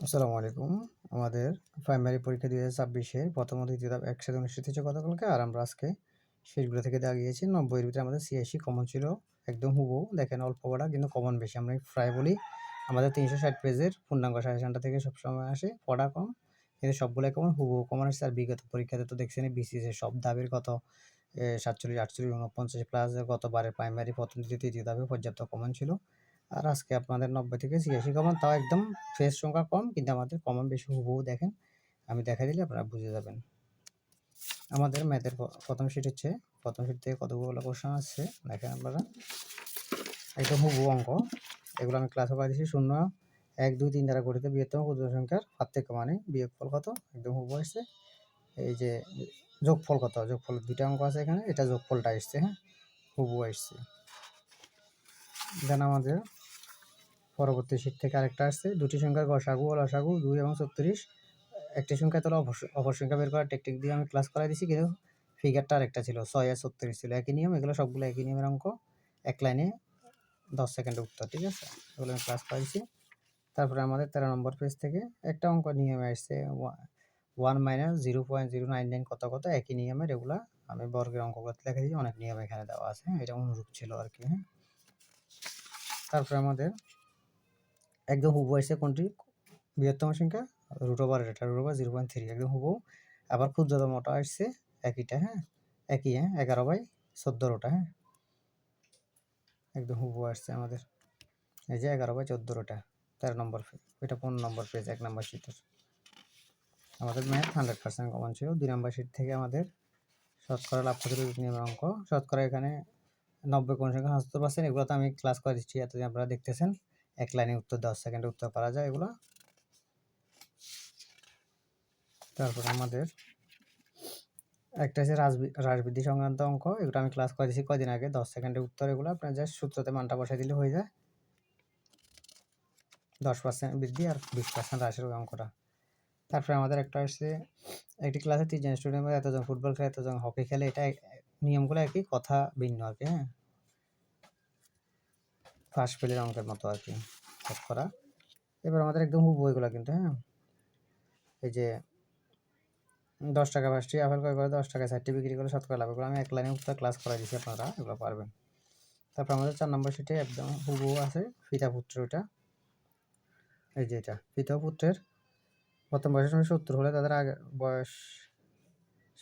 আসসালামু আলাইকুম। আমাদের প্রাইমারি পরীক্ষা ২০২৬-এর প্রথম ও দ্বিতীয় ধাপ একসাথে অনুষ্ঠিত হয়েছে গতকালকে। আর আমরা আজকে শেষগুলো থেকে দাগিয়েছি। ৯০ এর ভিতরে আমাদের ৮৬ কমন ছিল। একদম হুবহু। দেখেন অল্প কটা কিন্তু কমন বেশি। আমরা প্রায় বলি আমাদের ৩৬০ পেজের পূর্ণাঙ্গ সাজেশনটা থেকে সবসময় আসে পড়া কম। কিন্তু সবগুলাই কমন হুবহু কমন আসছে। আর বিগত পরীক্ষাতে তো দেখছেনই বিসিএস এর সব ধাপের কত ৪৭, ৪৮, ৪৯ প্লাস গতবারের প্রাইমারি প্রথম, দ্বিতীয়, তৃতীয় ধাপে পর্যাপ্ত কমন ছিল। আর আজকে আপনাদের ৯০ থেকে ৮৬ কমন, তাও একদম পেজ সংখ্যা কম কিন্তু আমাদের কমন বেশি হুবহু দেখেন। আমি দেখাই দিলে আপনারা বুঝে যাবেন। আমাদের ম্যাথের প্রথম শিট হচ্ছে, প্রথম শিট থেকে কতগুলো কোশ্চেন আসছে দেখেন আপনারা। একদম হুবহু অঙ্ক। এগুলো আমি ক্লাসে করে দিয়েছি। ০, ১, ২, ৩ দ্বারা গঠিত বৃহত্তম ক্ষুদ্র সংখ্যার পার্থক্য মানে বিয়োগফল কত, একদম হুবহু আসছে। এই যে যোগফল কত, যোগফল ২টা অঙ্ক আছে এখানে, এটা যোগফলটা আসছে, হ্যাঁ, হুবহু আসছে। দেন আমাদের পরবর্তী শীট থেকে আরেকটা আসছে, দুটি সংখ্যার গসাগু ও লসাগু ২ এবং ৩৬। একটি সংখ্যা তাহলে অপর সংখ্যা বের করার টেকনিক দিয়ে আমি ক্লাস করাই দিয়েছি, কিন্তু ফিগারটা আরেকটা ছিল, ৬ আর ৩৬ ছিল। একই নিয়ম, এগুলো সবগুলো একই নিয়মের অঙ্ক। এক লাইনে ১০ সেকেন্ডের উত্তর, ঠিক আছে? এগুলো আমি ক্লাস করাইছি। তারপরে আমাদের ১৩ নম্বর পেজ থেকে একটা অঙ্ক নিয়মে আসছে, 1 - 0.099 কত কত, একই নিয়মের। এগুলা আমি বর্গের অঙ্কগুলোতে লিখে দিয়েছি, অনেক নিয়ম এখানে দেওয়া আছে, এটা অনুরূপ ছিল আর কি, হ্যাঁ। তারপরে আমাদের একদম হুবহু আসছে কোনটি, বৃহত্তম সংখ্যা √, এটা √, 0.3 একদম হুবহু। আবার ক্ষুদ্রতমটা আসছে একইটা, হ্যাঁ, একই, হ্যাঁ, 11/14, হ্যাঁ, একদম হুবহু আসছে আমাদের। এই যে 11/14, 13 নম্বর, এটা 15 নম্বর পেজ, 1 নম্বর শীটের। আমাদের ম্যাথ 100% কমন ছিল। 2 নম্বর শীট থেকে আমাদের শতকরা লাভ ক্ষতির নিয়মের অঙ্ক। শতকরা এখানে 90 কোন সংখ্যা ৭০%, এগুলো তো আমি ক্লাস করে দিচ্ছি, এতদিন আপনারা দেখতেছেন। এক লাইনে উত্তর, 10 সেকেন্ডে উত্তর করা যায় এগুলো। তারপর আমাদের একটা আছে হ্রাসবৃদ্ধি সংক্রান্ত অঙ্ক, এগুলো আমি ক্লাস করে দিয়েছি কয়দিন আগে, 10 সেকেন্ডের উত্তর এগুলো। আপনার জাস্ট সূত্রতে মানটা বসাই দিলে হয়ে যায়। 10% বৃদ্ধি আর 20% হ্রাসের ওই অঙ্কটা। তারপরে আমাদের একটা আসছে, একটি ক্লাসে 30 জন স্টুডেন্ট এতজন ফুটবল খেলে, এতজন হকি খেলে, এটা নিয়মগুলো একই, কথা ভিন্ন আর কি, হ্যাঁ, ফার্স্ট ফেলের অঙ্কের মতো আর কি করা। এবার আমাদের একদম হুবহু এগুলো কিন্তু, হ্যাঁ, এই যে 10 টাকা 5টি আপেল ক্রয় করে 10 টাকায় 4টি বিক্রি করে শতকরা লাভ, এগুলো আমি এক লাইনে উত্তর ক্লাস করাই দিচ্ছি, আপনারা এগুলো পারবেন। তারপর আমাদের 4 নম্বর শিটে একদম হুবহু আছে পিতা পুত্র, এটা এই যে এটা পিতা পুত্রের প্রথম বয়সের সময় 70 হলে তাদের আগে বয়স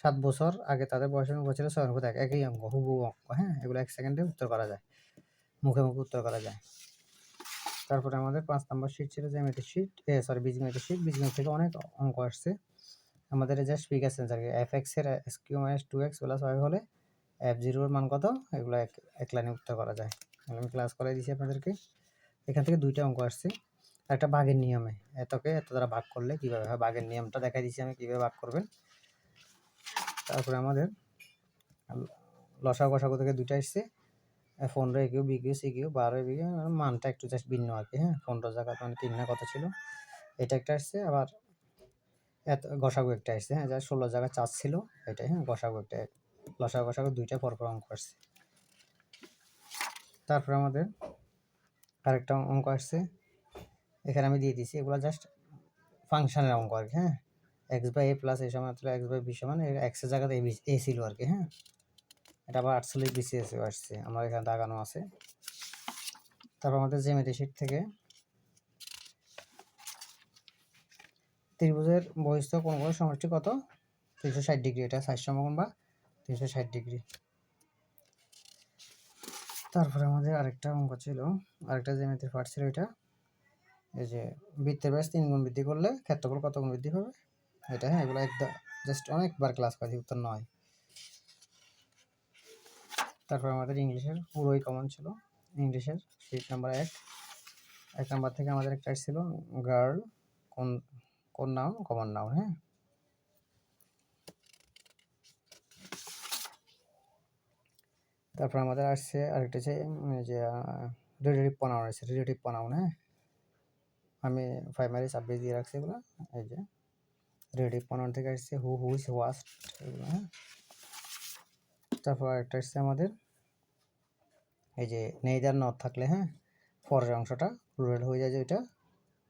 7 বছর আগে তাদের বয়সের বছরে 6 অনুপাত 1, একই অঙ্ক, হুবহু অঙ্ক, হ্যাঁ, এগুলো 1 সেকেন্ডে উত্তর করা যায়, মুখে মুখে উত্তর করা যায়। তারপরে আমাদের 5 নম্বর শিট ছিল জ্যামিতিক শিট, বীজগণিতের শিট। বীজগণিত থেকে অনেক অঙ্ক আসছে আমাদের। জাস্ট ফিগার সেন্স আর কি, f(x) এর s³ - 2x + y হলে f(0) এর মান কত, এগুলো এক লাইনে উত্তর করা যায়। আমি ক্লাস করাই দিয়েছি আপনাদেরকে। এখান থেকে 2টা অঙ্ক আসছে। একটা ভাগের নিয়মে, এতকে এত দ্বারা ভাগ করলে কীভাবে হয়, ভাগের নিয়মটা দেখাই দিচ্ছি আমি কীভাবে ভাগ করবেন। তারপরে আমাদের লসাগু গসাগু থেকে 2টা আসছে, 15 A Q, B Q, C Q, 12 B Q, মানটা একটু জাস্ট ভিন্ন আর কি, হ্যাঁ, 15 জায়গায় মানে 3 না কত ছিল, এটা একটা আসছে। আবার এত গসাগু একটা আসছে, হ্যাঁ, যা 16 জায়গায় 4 ছিল, এটাই, হ্যাঁ, গসাগু একটা, লসাগু গসাগু 2টা পরপর অঙ্ক আসছে। তারপরে আমাদের আরেকটা অঙ্ক আসছে, এখানে আমি দিয়ে দিছি, এগুলো জাস্ট ফাংশনের অঙ্ক আর কি, হ্যাঁ, x/a + a সমান x/b সমান x এর জায়গাতে a ছিল আর কি, হ্যাঁ, এটা আবার 48 বিসিএসও আসছে, আমার এখানে দাগানো আছে। তারপর আমাদের জ্যামিতি শিট থেকে ত্রিভুজের বহিস্থ কোণগুলোর সমষ্টি কত, 360 ডিগ্রি, এটা 60 সমকোণ বা 360 ডিগ্রি। তারপরে আমাদের আরেকটা অঙ্ক ছিল, আরেকটা জ্যামিতির পার্ট ছিল, এটা এই যে বৃত্তের ব্যাস 3 গুণ বৃদ্ধি করলে ক্ষেত্রফল কত গুণ বৃদ্ধি হবে, এটা, হ্যাঁ, এগুলো একদম জাস্ট অনেকবার ক্লাস করেছি, উত্তর 9। তারপর আমাদের ইংলিশের পুরোই কমন ছিল, ইংলিশের শিট নাম্বার 1 নাম্বার থেকে আমাদের একটা ছিল গার্ল, কোন নাউন, কমন নাউন, হ্যাঁ। তারপর আমাদের আসছে আরেকটা যে রিলেটিভ প্রোনাউন আছে, রিলেটিভ প্রোনাউন, হ্যাঁ, আমি প্রাইমারি 26 দিয়ে রাখছি এগুলো। এই যে রিলেটিভ প্রোনাউন থেকে আসছে হু, হুইচ, হোয়াট, এগুলো, হ্যাঁ। তারপর আরেকটা আসছে আমাদের এই যে নেইদার নট থাকলে, হ্যাঁ, পরের অংশটা প্লুরাল হয়ে যায়, যে ওইটা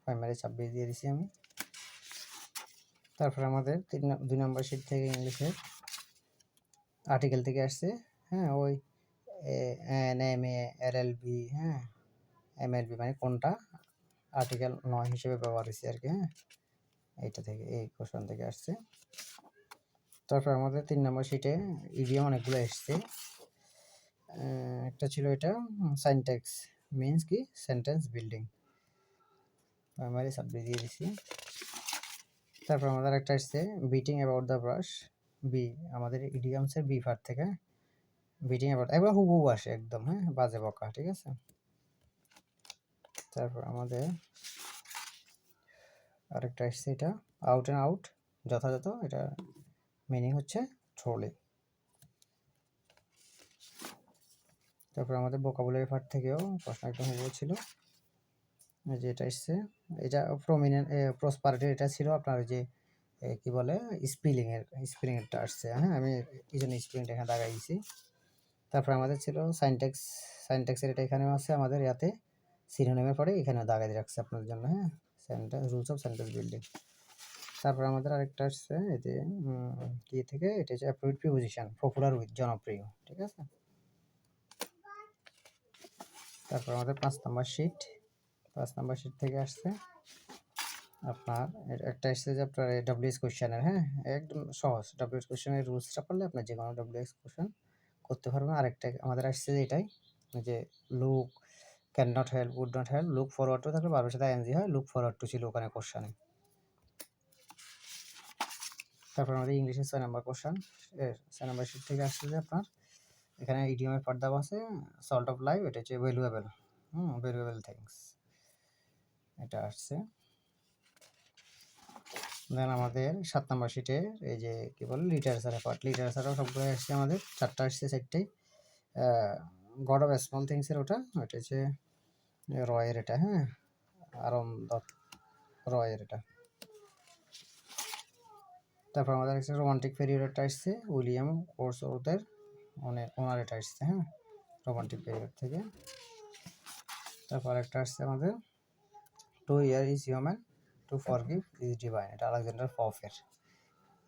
প্রাইমারি 26 দিয়ে দিছি আমি। তারপর আমাদের 2 নম্বর শিট থেকে ইংলিশের আর্টিকেল থেকে আসছে, হ্যাঁ, ওই এনএমএ এলএলবি, হ্যাঁ, এমএলবি মানে কোনটা আর্টিকেল 9 হিসেবে ব্যবহার হয়েছে আর কি, হ্যাঁ, এইটা থেকে এই কোশ্চেন থেকে আসছে। তারপর আমাদের 3 নম্বর শিটে ইডিয়ম অনেকগুলো এসছে। একটা ছিল এটা সিনট্যাক্স মিন্স কি সেন্টেন্স বিল্ডিং, প্রাইমারি 26 দিয়ে দিছি। তারপর আমাদের একটা আসছে beating about the brush, B আমাদের ইডিয়মসের বি পার্ট থেকে বিটিং অ্যাবাউট, এবার হুবহু আসে একদম, হ্যাঁ, বাজে বকা, ঠিক আছে। তারপর আমাদের আরেকটা আসছে এটা আউট অ্যান্ড আউট, যথাযথ, এটা মিনিং হচ্ছে ট্রলি। তারপর আমাদের ভোকাবুলারি পার্ট থেকেও প্রশ্ন একদম হুবহু ছিল, যে এটা এসছে, এটা প্রমিনেন্ট প্রসপারিটি, এটা ছিল আপনার যে কি বলে স্পেলিংয়েরটা আসছে, হ্যাঁ, আমি এই জন্য স্পেলিংটা এখানে দাগাই দিয়েছি। তারপর আমাদের ছিল সাইনট্যাক্সের, এটা এখানেও আছে আমাদের ইয়াতে সিনোনিমের পরে এখানেও দাগাই দিয়ে রাখছে আপনাদের জন্য, হ্যাঁ, sentence rules of sentence building. তারপর আমাদের আরেকটা আসছে এতে কি থেকে, এটা হচ্ছে অ্যাপ্রোপ্রিয়েট প্রিপোজিশন, পপুলার উইথ, জনপ্রিয়, ঠিক আছে। তারপর আমাদের 5 নাম্বার শিট থেকে আসছে আপনার একটা আসছে যে আপনার ডব্লিউএস কোশ্চেনের, হ্যাঁ, একদম সহজ ডব্লিউএস কোশ্চেনের রুলসটা পড়লে আপনার যে কোনো ডব্লিউএস কোশ্চেন করতে পারবেন। আরেকটা আমাদের আসছে যে এটাই, যে look can not help, would not help, look forward to থাকলে বারবার সাথে এনজি হয়, লুক ফরওয়ার্ড টু ছিল ওখানে কোশ্চেনে। তারপর আমাদের ইংলিশের 6 নাম্বার কোশ্চেন, 6 নাম্বার শিট থেকে আসছে যে আপনার এখানে ইডিয়মের পার্ট দেওয়া আছে সল্ট অফ লাইফ, এটা হচ্ছে ভ্যালুয়েবল, ভ্যালুয়েবল থিংস, এটা আসছে। দেন আমাদের 7 নাম্বার শিটে এই যে কি বলে লিটারেচারের পার্ট, লিটারেচারও সবগুলো আসছে আমাদের 4টা আসছে, 4টাই গড অফ স্মল থিংসের ওটা হচ্ছে রয়ের, এটা, হ্যাঁ, আরম দত্ত রয়ের এটা। তারপর আমাদের একটা রোমান্টিক পিরিয়ডটা আসছে উইলিয়াম ওয়ার্ডসওয়ার্থের, ওনার এটা আসছে, হ্যাঁ, রোমান্টিক পিরিয়ড থেকে। তারপর একটা আসছে আমাদের to err is human, to forgive is divine, এটা আলেকজান্ডার পপের,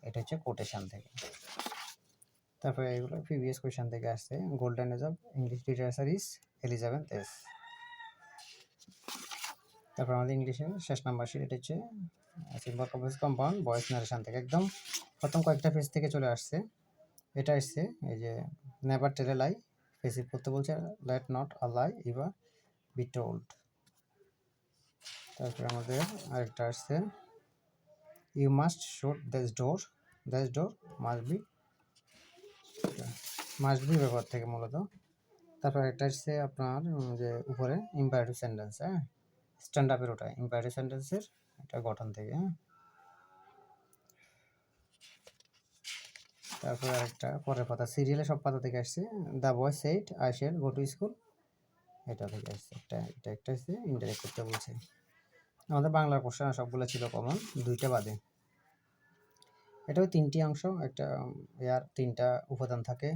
এটা হচ্ছে কোটেশন থেকে। তারপরে এগুলো প্রিভিয়াস কোয়েশ্চন থেকে আসছে, golden age of English literature is Elizabeth's. তারপর আমাদের ইংলিশের শেষ নাম্বার শিট, এটা হচ্ছে symbol complex compound voice narration থেকে, একদম প্রথম কয়েকটা পেজ থেকে চলে আসছে। এটা আসছে এই যে নেভার টেল এ লাই, পেসিভ করতে বলছে let not a lie ever be told. তারপরে আমাদের আরেকটা আসছে you must shut this door must be ব্যবহার থেকে মূলত। তারপর একটা আসছে আপনার যে উপরে ইম্পারেটিভ সেন্টেন্স, হ্যাঁ, স্ট্যান্ড আপের ওটা ইম্পারেটিভ সেন্টেন্সের এটা গঠন থেকে, হ্যাঁ। তারপর আরেকটা পরের পাতা, সিরিয়ালে সব পাতা থেকে আসছে the boy said I shall go to school, এটা থেকে আসছে এটা একটা আসছে ইনডাইরেক্ট করতে বলছে। আমাদের বাংলার কোশ্চেন সবগুলো ছিল কমন, 2টা বাদে। এটাও 3টি অংশ, একটা ইয়ার 3টা উপাদান থাকে,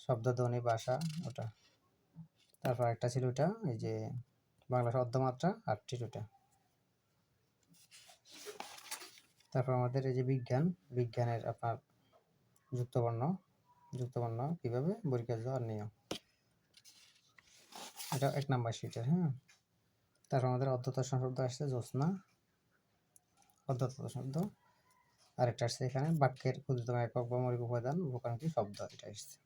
শব্দ, ধ্বনি, ভাষা, ওটা। তারপর একটা ছিল ওটা এই যে বাংলা শব্দমাত্রা 8টি ওটা। তারপর আমাদের এই যে বিজ্ঞানের আপনার যুক্তবর্ণ কীভাবে বর্গীয় আর নিয়ম, এটা 1 নাম্বার শিটের, হ্যাঁ। তারপর আমাদের অর্ধতৎসম শব্দ আসছে জ্যোৎস্না, অর্ধতৎসম শব্দ। আরেকটা আসছে এখানে বাক্যের ক্ষুদ্রতম একক বা মৌলিক উপাদান ভোকান্তি শব্দ, এটা আসছে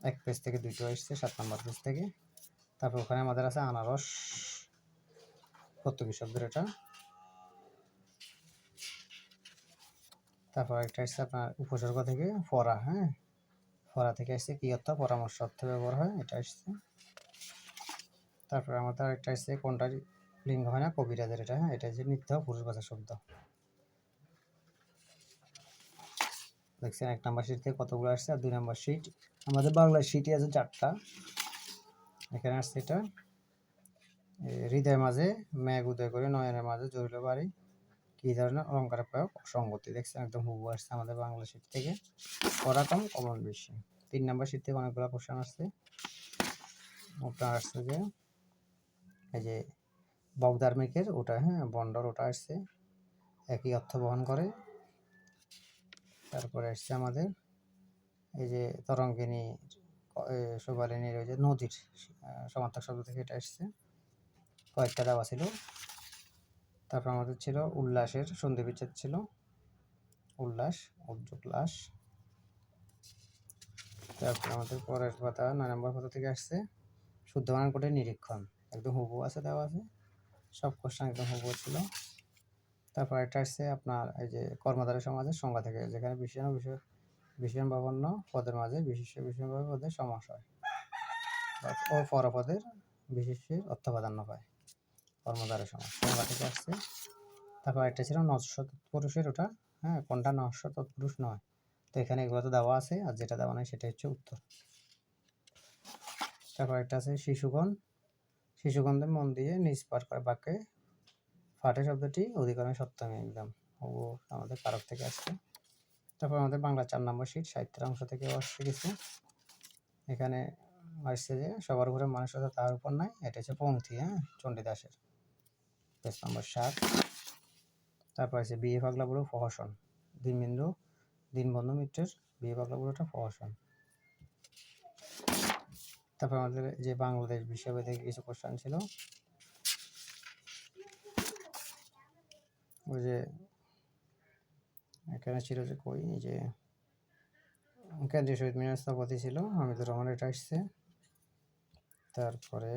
1 পেজ থেকে 2টো আসছে 7 নাম্বার পেজ থেকে। তারপর ওখানে আমাদের আছে আনারস, পর্তুগিজ শব্দের এটা। তারপর একটা আসছে আপনার উপসর্গ থেকে ফরা, হ্যাঁ, ফরা থেকে আসছে কি অর্থ, পরামর্শ অর্থে ব্যবহার হয়, এটা আসছে। তারপরে আমাদের আরেকটা আসছে কোনটা লিঙ্গ হয় না, কবিরাজের এটা, হ্যাঁ, এটা হচ্ছে নিত্য পুরুষবাচক শব্দ। দেখছেন 1 নাম্বার শিট থেকে কতগুলো আসছে, আর 2 নাম্বার শিট আমাদের বাংলা শিটই আছে 4টা। এখানে আসছে এটা হৃদয়ের মাঝে মেঘ উদয় করে নয়নের মাঝে জড়িল বাড়ি, কি ধরনের অলঙ্কারের প্রয়োগ, অসঙ্গতি। দেখছেন একদম হুবহু আসছে আমাদের বাংলা শিট থেকে, পড়া কম কমন বেশি। 3 নাম্বার শিট থেকে অনেকগুলো কোশ্চেন আসছে, আপনার আসছে যে এই যে বগদার্মিকের ওটা, হ্যাঁ, বন্ডর ওটা আসছে, একই অর্থ বহন করে। তারপরে আসছে আমাদের এই যে তরঙ্গিনী, শৈবালিনীর ওই যে নদীর সমার্থক শব্দ থেকে এটা আসছে, কয়েকটা দেওয়া ছিল। তারপর আমাদের ছিল উল্লাসের সন্ধি বিচ্ছেদ ছিল, উল্লাস, উদ্যোগলাস। তারপর আমাদের পরের পাতা 9 নম্বর পাতা থেকে আসছে শুদ্ধ বানান কোডের নিরীক্ষণ, একদম হুবহু আছে, দেওয়া আছে, সব কোশ্চেন একদম হুবহু ছিল। তারপর একটা আসছে আপনার এই যে কর্মধারয় সমাজের সংজ্ঞা থেকে, যেখানে বিশেষণ বাবন্ন পদের মাঝে বিশেষণ পদের সমাস হয় ও পরপদের বিশেষের অর্থ প্রাধান্য পায়, কর্মধারয় সমাজ সংজ্ঞা থেকে আসছে। তারপর একটা ছিল নশ্বর তৎপুরুষের ওটা, হ্যাঁ, কোনটা নশ্বর তৎপুরুষ নয়, তো এখানে এগুলো তো দেওয়া আছে, আর যেটা দেওয়া নাই সেটা হচ্ছে উত্তর। তারপর একটা আছে শিশুগণদের মন দিয়ে নিজ পাঠ করে বাক্যে পাঠে শব্দটি অধিকরণে সপ্তমী, একদম ও আমাদের কারক থেকে আসছে। তারপর আমাদের বাংলা 4 নম্বর শীট সাহিত্যের অংশ থেকে আসছে কিছু, এখানে আসছে যে সবার উপরে মানুষতা তাহার উপর নাই, এটা হচ্ছে পংক্তি, হ্যাঁ, চণ্ডীদাসের, পেজ নম্বর 7। তারপর আছে বিয়ে পাগলা বুড়ো প্রহসন, দীনবন্ধু মিত্রের বিয়ে পাগলা বুড়োটা প্রহসন। তারপর আমাদের যে বাংলাদেশ বিষয় থেকে কিছু কোশ্চেন ছিল, ওই যে এখানে ছিল যে কই যে কেন্দ্রীয় শহীদ মিনার স্থপতি ছিল হামিদুর রহমান, এটা আসছে। তারপরে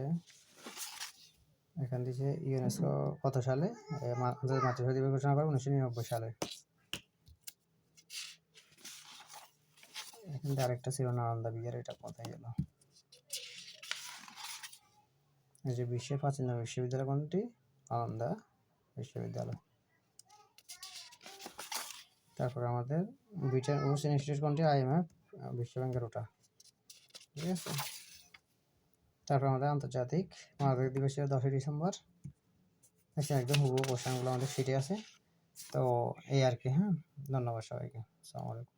এখান থেকে ইউনেস্কো কত সালে মাতৃভাষা দিবস ঘোষণা করে, 1999 সালে। এখান থেকে আরেকটা ছিল নালন্দা বিহার, এটা কোথায় গেল, এই যে বিশ্বের প্রাচীনতম বিশ্ববিদ্যালয় কোনটি, নালন্দা বিশ্ববিদ্যালয়। তারপর আমাদের ব্রিটেন ওশেন ইনস্টিটিউট কোনটি, IMF, বিশ্বব্যাংকের ওটা, ঠিক আছে। তারপর আমাদের আন্তর্জাতিক মানবাধিকার দিবস ছিল 10ই ডিসেম্বর, একদম হুবহু কোশ্চেনগুলো আমাদের শিটে আছে। তো এই আর কি, হ্যাঁ, ধন্যবাদ সবাইকে, আসসালামু আলাইকুম।